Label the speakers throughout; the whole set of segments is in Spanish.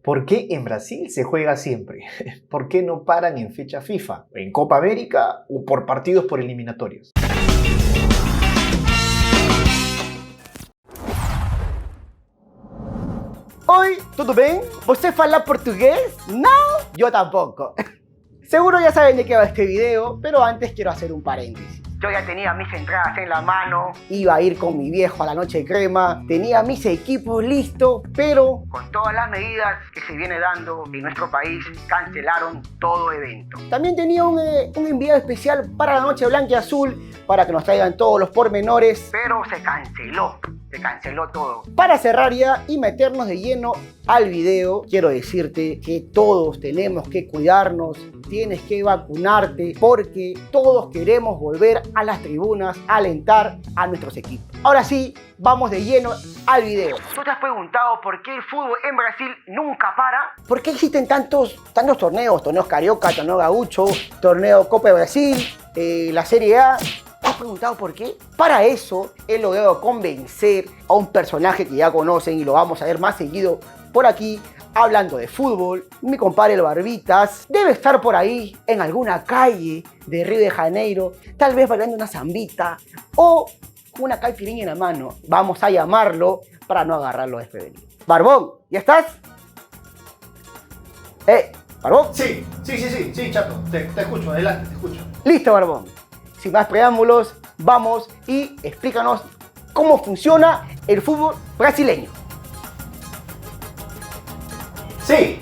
Speaker 1: ¿Por qué en Brasil se juega siempre? ¿Por qué no paran en fecha FIFA, en Copa América o por partidos por eliminatorias?
Speaker 2: Oi, tudo bem? ¿Você fala portugués? No, yo tampoco. Seguro ya saben de qué va este video, pero antes quiero hacer un paréntesis. Yo ya tenía mis entradas en la mano, iba a ir con mi viejo a la noche de crema, tenía mis equipos listos, pero con todas las medidas que se viene dando en nuestro país, cancelaron todo evento. También tenía un enviado especial para la noche blanca y azul, para que nos traigan todos los pormenores, pero se canceló todo. Para cerrar ya y meternos de lleno al video, quiero decirte que todos tenemos que cuidarnos, tienes que vacunarte, porque todos queremos volver a las tribunas a alentar a nuestros equipos. Ahora sí, vamos de lleno al video. ¿Tú te has preguntado por qué el fútbol en Brasil nunca para? ¿Por qué existen tantos torneos? Torneos Carioca, Torneo Gaucho, Torneo Copa de Brasil, la Serie A. ¿Te has preguntado por qué? Para eso he logrado convencer a un personaje que ya conocen y lo vamos a ver más seguido por aquí, hablando de fútbol. Mi compadre el Barbitas debe estar por ahí en alguna calle de Río de Janeiro, tal vez bailando una zambita o con una caipirinha en la mano. Vamos a llamarlo para no agarrarlo desprevenido. Barbón, ¿ya estás? ¿Barbón?
Speaker 1: Sí, Chato, te escucho, adelante, te escucho.
Speaker 2: Listo, Barbón. Sin más preámbulos, vamos y explícanos cómo funciona el fútbol brasileño.
Speaker 1: Sí,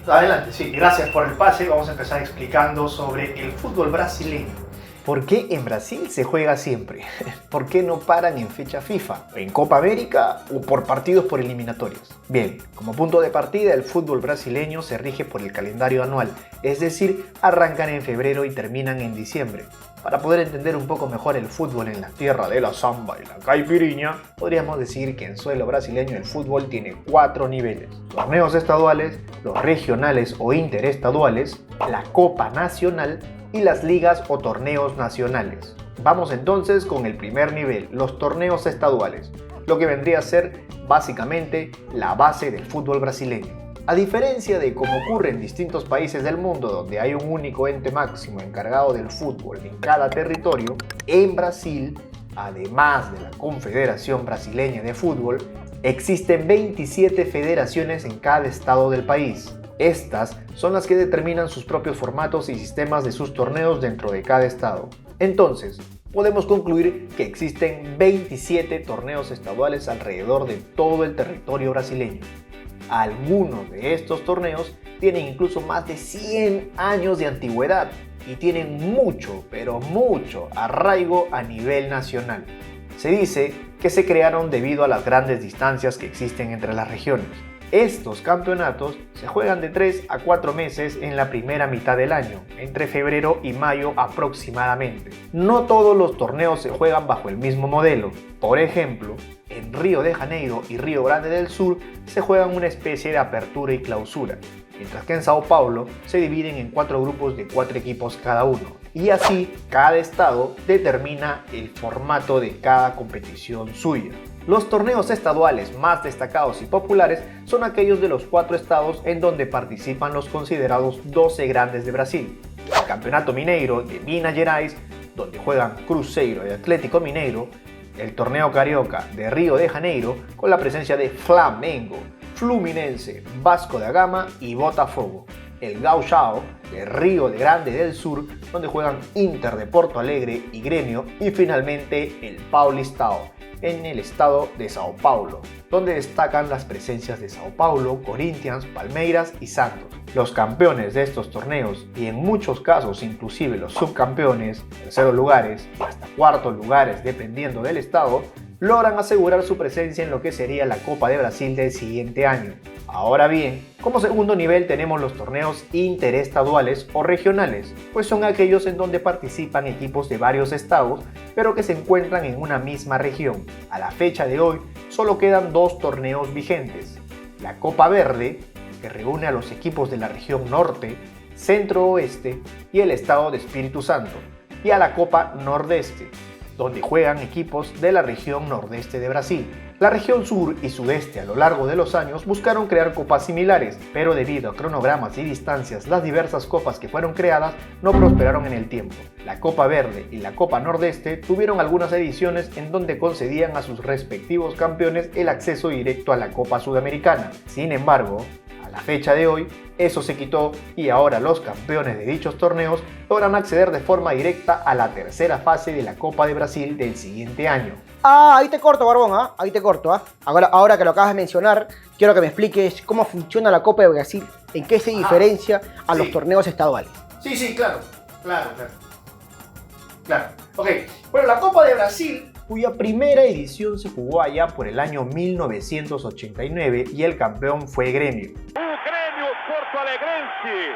Speaker 1: adelante, sí. Gracias por el pase. Vamos a empezar explicando sobre el fútbol brasileño. ¿Por qué en Brasil se juega siempre? ¿Por qué no paran en fecha FIFA, en Copa América o por partidos por eliminatorias? Bien, como punto de partida, el fútbol brasileño se rige por el calendario anual, es decir, arrancan en febrero y terminan en diciembre. Para poder entender un poco mejor el fútbol en la tierra de la samba y la caipirinha, podríamos decir que en suelo brasileño el fútbol tiene 4 niveles: torneos estaduales, los regionales o interestaduales, la Copa Nacional y las ligas o torneos nacionales. Vamos entonces con el primer nivel, los torneos estaduales, lo que vendría a ser básicamente la base del fútbol brasileño. A diferencia de como ocurre en distintos países del mundo donde hay un único ente máximo encargado del fútbol en cada territorio, en Brasil, además de la Confederación Brasileña de Fútbol, existen 27 federaciones en cada estado del país. Estas son las que determinan sus propios formatos y sistemas de sus torneos dentro de cada estado. Entonces, podemos concluir que existen 27 torneos estaduales alrededor de todo el territorio brasileño. Algunos de estos torneos tienen incluso más de 100 años de antigüedad y tienen mucho, pero mucho arraigo a nivel nacional. Se dice que se crearon debido a las grandes distancias que existen entre las regiones. Estos campeonatos se juegan de 3 a 4 meses en la primera mitad del año, entre febrero y mayo aproximadamente. No todos los torneos se juegan bajo el mismo modelo. Por ejemplo, en Río de Janeiro y Río Grande del Sur se juegan una especie de apertura y clausura, mientras que en Sao Paulo se dividen en 4 grupos de 4 equipos cada uno. Y así, cada estado determina el formato de cada competición suya. Los torneos estaduales más destacados y populares son aquellos de los 4 estados en donde participan los considerados 12 grandes de Brasil. El Campeonato Mineiro de Minas Gerais, donde juegan Cruzeiro y Atlético Mineiro. El Torneo Carioca de Río de Janeiro, con la presencia de Flamengo, Fluminense, Vasco da Gama y Botafogo. El Gauchão de Río de Grande del Sur, donde juegan Inter de Porto Alegre y Gremio. Y finalmente el Paulistão, en el estado de Sao Paulo, donde destacan las presencias de Sao Paulo, Corinthians, Palmeiras y Santos. Los campeones de estos torneos, y en muchos casos inclusive los subcampeones, terceros lugares y hasta cuartos lugares dependiendo del estado, logran asegurar su presencia en lo que sería la Copa de Brasil del siguiente año. Ahora bien, como segundo nivel tenemos los torneos interestaduales o regionales, pues son aquellos en donde participan equipos de varios estados, pero que se encuentran en una misma región. A la fecha de hoy, solo quedan 2 torneos vigentes: la Copa Verde, que reúne a los equipos de la región norte, centro-oeste y el estado de Espíritu Santo, y a la Copa Nordeste, donde juegan equipos de la región nordeste de Brasil. La región sur y sudeste a lo largo de los años buscaron crear copas similares, pero debido a cronogramas y distancias, las diversas copas que fueron creadas no prosperaron en el tiempo. La Copa Verde y la Copa Nordeste tuvieron algunas ediciones en donde concedían a sus respectivos campeones el acceso directo a la Copa Sudamericana. Sin embargo, a la fecha de hoy, eso se quitó y ahora los campeones de dichos torneos podrán acceder de forma directa a la tercera fase de la Copa de Brasil del siguiente año.
Speaker 2: Ahí te corto, Barbón, ahí te corto. Ahora que lo acabas de mencionar, quiero que me expliques cómo funciona la Copa de Brasil, en qué se diferencia a los torneos estaduales.
Speaker 1: Sí, claro. Ok, bueno, la Copa de Brasil, cuya primera edición se jugó allá por el año 1989 y el campeón fue Grêmio.
Speaker 3: Grêmio Porto Alegrense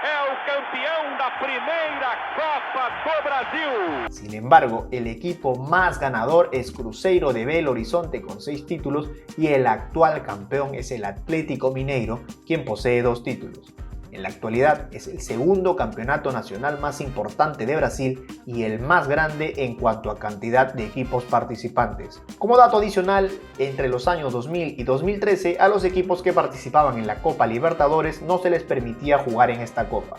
Speaker 3: é o campeão da primeira Copa do Brasil.
Speaker 1: Sin embargo, el equipo más ganador es Cruzeiro de Belo Horizonte con 6 títulos y el actual campeón es el Atlético Mineiro, quien posee 2 títulos. En la actualidad es el segundo campeonato nacional más importante de Brasil y el más grande en cuanto a cantidad de equipos participantes. Como dato adicional, entre los años 2000 y 2013 a los equipos que participaban en la Copa Libertadores no se les permitía jugar en esta copa.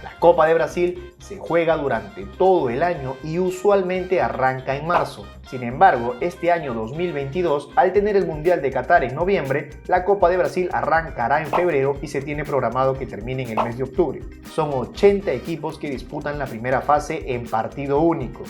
Speaker 1: La Copa de Brasil se juega durante todo el año y usualmente arranca en marzo. Sin embargo, este año 2022, al tener el Mundial de Qatar en noviembre, la Copa de Brasil arrancará en febrero y se tiene programado que termine en el mes de octubre. Son 80 equipos que disputan la primera fase en partido único.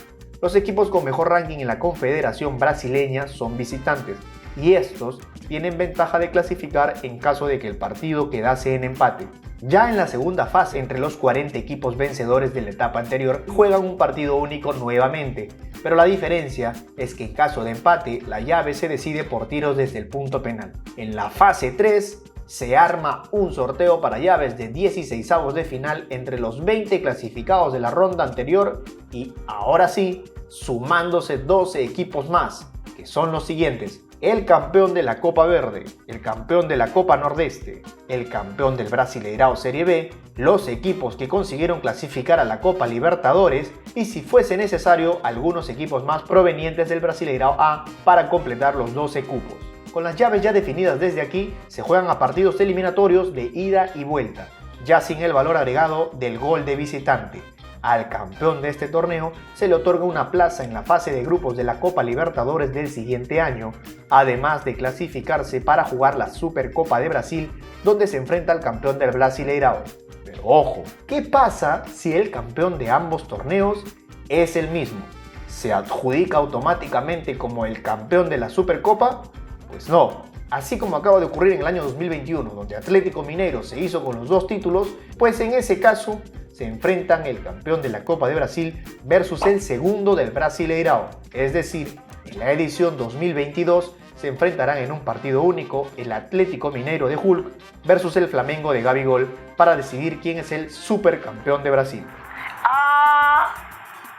Speaker 1: Los equipos con mejor ranking en la Confederación Brasileña son visitantes y estos tienen ventaja de clasificar en caso de que el partido quedase en empate. Ya en la segunda fase, entre los 40 equipos vencedores de la etapa anterior, juegan un partido único nuevamente, pero la diferencia es que en caso de empate, la llave se decide por tiros desde el punto penal. En la fase 3, se arma un sorteo para llaves de 16avos de final entre los 20 clasificados de la ronda anterior y, ahora sí, sumándose 12 equipos más, que son los siguientes: el campeón de la Copa Verde, el campeón de la Copa Nordeste, el campeón del Brasileirão Serie B, los equipos que consiguieron clasificar a la Copa Libertadores y, si fuese necesario, algunos equipos más provenientes del Brasileirão A para completar los 12 cupos. Con las llaves ya definidas desde aquí, se juegan a partidos eliminatorios de ida y vuelta, ya sin el valor agregado del gol de visitante. Al campeón de este torneo se le otorga una plaza en la fase de grupos de la Copa Libertadores del siguiente año, además de clasificarse para jugar la Supercopa de Brasil, donde se enfrenta al campeón del Brasileirão. Pero ojo, ¿qué pasa si el campeón de ambos torneos es el mismo? ¿Se adjudica automáticamente como el campeón de la Supercopa? Pues no. Así como acaba de ocurrir en el año 2021, donde Atlético Mineiro se hizo con los 2 títulos, pues en ese caso se enfrentan el campeón de la Copa de Brasil versus el segundo del Brasileirão. Es decir, en la edición 2022 se enfrentarán en un partido único el Atlético Mineiro de Hulk versus el Flamengo de Gabigol para decidir quién es el supercampeón de Brasil.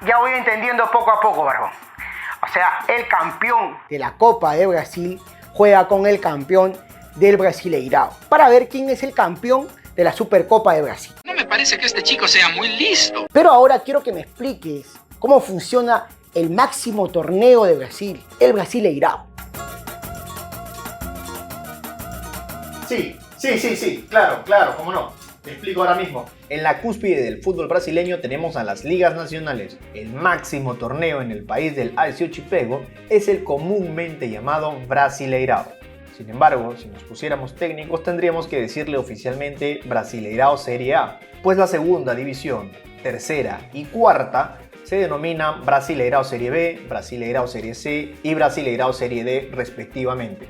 Speaker 2: Ya voy entendiendo poco a poco, Barbón. O sea, el campeón de la Copa de Brasil juega con el campeón del Brasileirão para ver quién es el campeón de la Supercopa de Brasil.
Speaker 4: No me parece que este chico sea muy listo.
Speaker 2: Pero ahora quiero que me expliques cómo funciona el máximo torneo de Brasil, el Brasileirão.
Speaker 1: Sí, claro, cómo no. Te explico ahora mismo. En la cúspide del fútbol brasileño tenemos a las ligas nacionales. El máximo torneo en el país del archipiélago es el comúnmente llamado Brasileirão. Sin embargo, si nos pusiéramos técnicos, tendríamos que decirle oficialmente Brasileirão Serie A, pues la segunda división, tercera y cuarta se denominan Brasileirão Serie B, Brasileirão Serie C y Brasileirão Serie D respectivamente.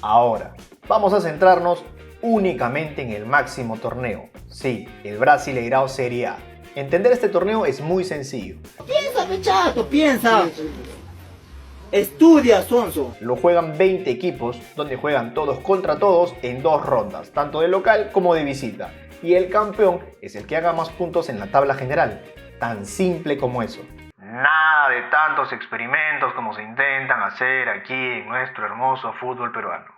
Speaker 1: Ahora, vamos a centrarnos únicamente en el máximo torneo, sí, el Brasileirão Serie A. Entender este torneo es muy sencillo.
Speaker 5: Piensa, pechato, piensa. Estudia, sonso.
Speaker 1: Lo juegan 20 equipos, donde juegan todos contra todos en 2 rondas, tanto de local como de visita. Y el campeón es el que haga más puntos en la tabla general. Tan simple como eso. Nada de tantos experimentos como se intentan hacer aquí en nuestro hermoso fútbol peruano.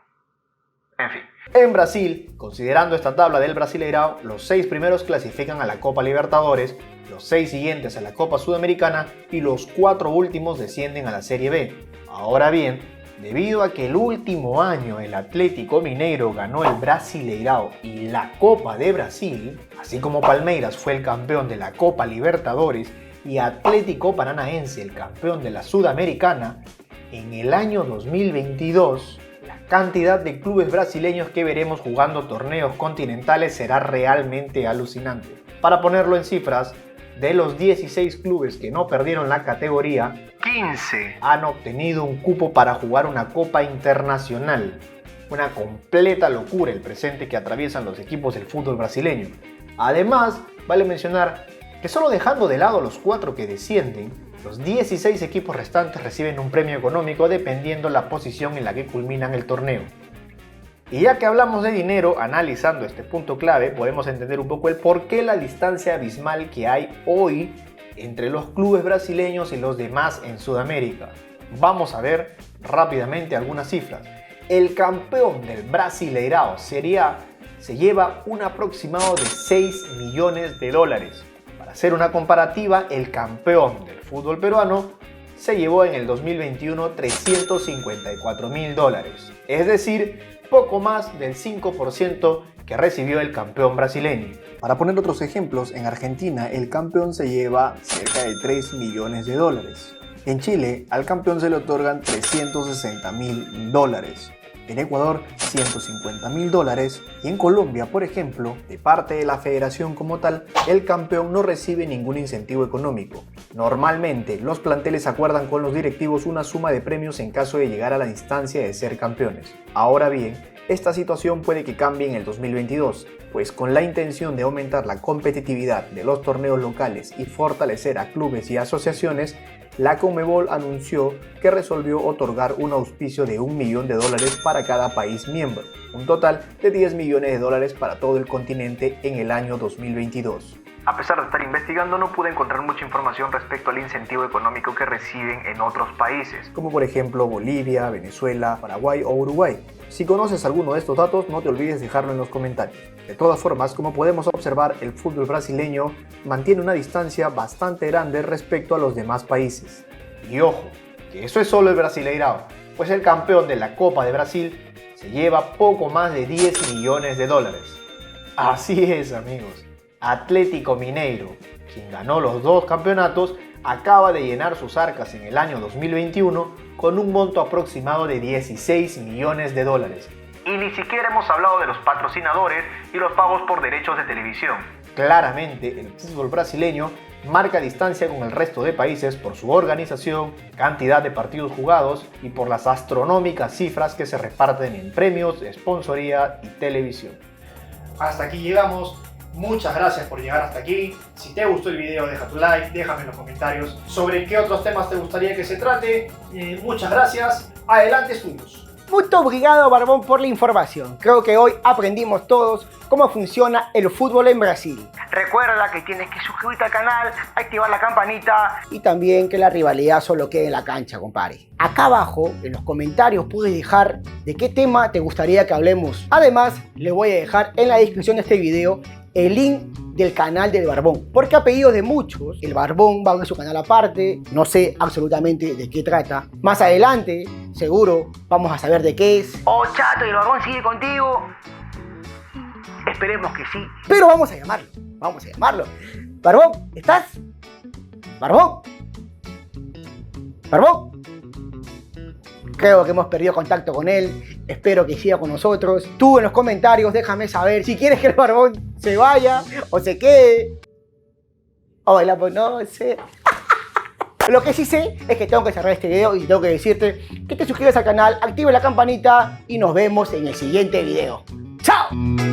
Speaker 1: En fin, en Brasil, considerando esta tabla del Brasileirão, los 6 primeros clasifican a la Copa Libertadores, los 6 siguientes a la Copa Sudamericana y los 4 últimos descienden a la Serie B. Ahora bien, Debido a que el último año el Atlético Mineiro ganó el Brasileirão y la Copa de Brasil, así como Palmeiras fue el campeón de la Copa Libertadores y Atlético Paranaense el campeón de la Sudamericana, en el año 2022 la cantidad de clubes brasileños que veremos jugando torneos continentales será realmente alucinante. Para ponerlo en cifras, de los 16 clubes que no perdieron la categoría, 15 han obtenido un cupo para jugar una Copa Internacional. Una completa locura el presente que atraviesan los equipos del fútbol brasileño. Además, vale mencionar que solo dejando de lado los 4 que descienden, los 16 equipos restantes reciben un premio económico dependiendo la posición en la que culminan el torneo. Y ya que hablamos de dinero, analizando este punto clave, podemos entender un poco el porqué la distancia abismal que hay hoy entre los clubes brasileños y los demás en Sudamérica. Vamos a ver rápidamente algunas cifras. El campeón del Brasileirão se lleva un aproximado de 6 millones de dólares. Para hacer una comparativa, el campeón del fútbol peruano se llevó en el 2021 354.000 dólares. Es decir, poco más del 5% que recibió el campeón brasileño. Para poner otros ejemplos, en Argentina el campeón se lleva cerca de 3 millones de dólares. En Chile al campeón se le otorgan 360.000 dólares. En Ecuador 150.000 dólares y en Colombia, por ejemplo, de parte de la federación como tal, el campeón no recibe ningún incentivo económico. Normalmente los planteles acuerdan con los directivos una suma de premios en caso de llegar a la instancia de ser campeones. Ahora bien, esta situación puede que cambie en el 2022, pues con la intención de aumentar la competitividad de los torneos locales y fortalecer a clubes y asociaciones, la Conmebol anunció que resolvió otorgar un auspicio de $1 millón para cada país miembro, un total de 10 millones de dólares para todo el continente en el año 2022. A pesar de estar investigando, no pude encontrar mucha información respecto al incentivo económico que reciben en otros países, como por ejemplo Bolivia, Venezuela, Paraguay o Uruguay. Si conoces alguno de estos datos, no te olvides dejarlo en los comentarios. De todas formas, como podemos observar, el fútbol brasileño mantiene una distancia bastante grande respecto a los demás países. Y ojo, que eso es solo el Brasileirão, pues el campeón de la Copa de Brasil se lleva poco más de 10 millones de dólares. Así es, amigos. Atlético Mineiro, quien ganó los 2 campeonatos, acaba de llenar sus arcas en el año 2021 con un monto aproximado de 16 millones de dólares. Y ni siquiera hemos hablado de los patrocinadores y los pagos por derechos de televisión. Claramente, el fútbol brasileño marca distancia con el resto de países por su organización, cantidad de partidos jugados y por las astronómicas cifras que se reparten en premios, sponsoría y televisión. Hasta aquí llegamos. Muchas gracias por llegar hasta aquí. Si te gustó el video, deja tu like, déjame en los comentarios sobre qué otros temas te gustaría que se trate. Muchas gracias. Adelante, estudios.
Speaker 2: Muito obrigado, Barbón, por la información. Creo que hoy aprendimos todos cómo funciona el fútbol en Brasil. Recuerda que tienes que suscribirte al canal, activar la campanita y también que la rivalidad solo quede en la cancha, compadre. Acá abajo, en los comentarios, puedes dejar de qué tema te gustaría que hablemos. Además, le voy a dejar en la descripción de este video el link del canal del Barbón, porque a pedidos de muchos, el Barbón va a abrir su canal aparte, no sé absolutamente de qué trata. Más adelante, seguro, vamos a saber de qué es. Oh, chato, ¿y el Barbón sigue contigo? Esperemos que sí. Pero vamos a llamarlo. Barbón, ¿estás? Barbón. Barbón. Creo que hemos perdido contacto con él. Espero que siga con nosotros. Tú en los comentarios déjame saber si quieres que el Barbón se vaya o se quede. Hola, pues no sé. Lo que sí sé es que tengo que cerrar este video y tengo que decirte que te suscribas al canal, active la campanita y nos vemos en el siguiente video. ¡Chao!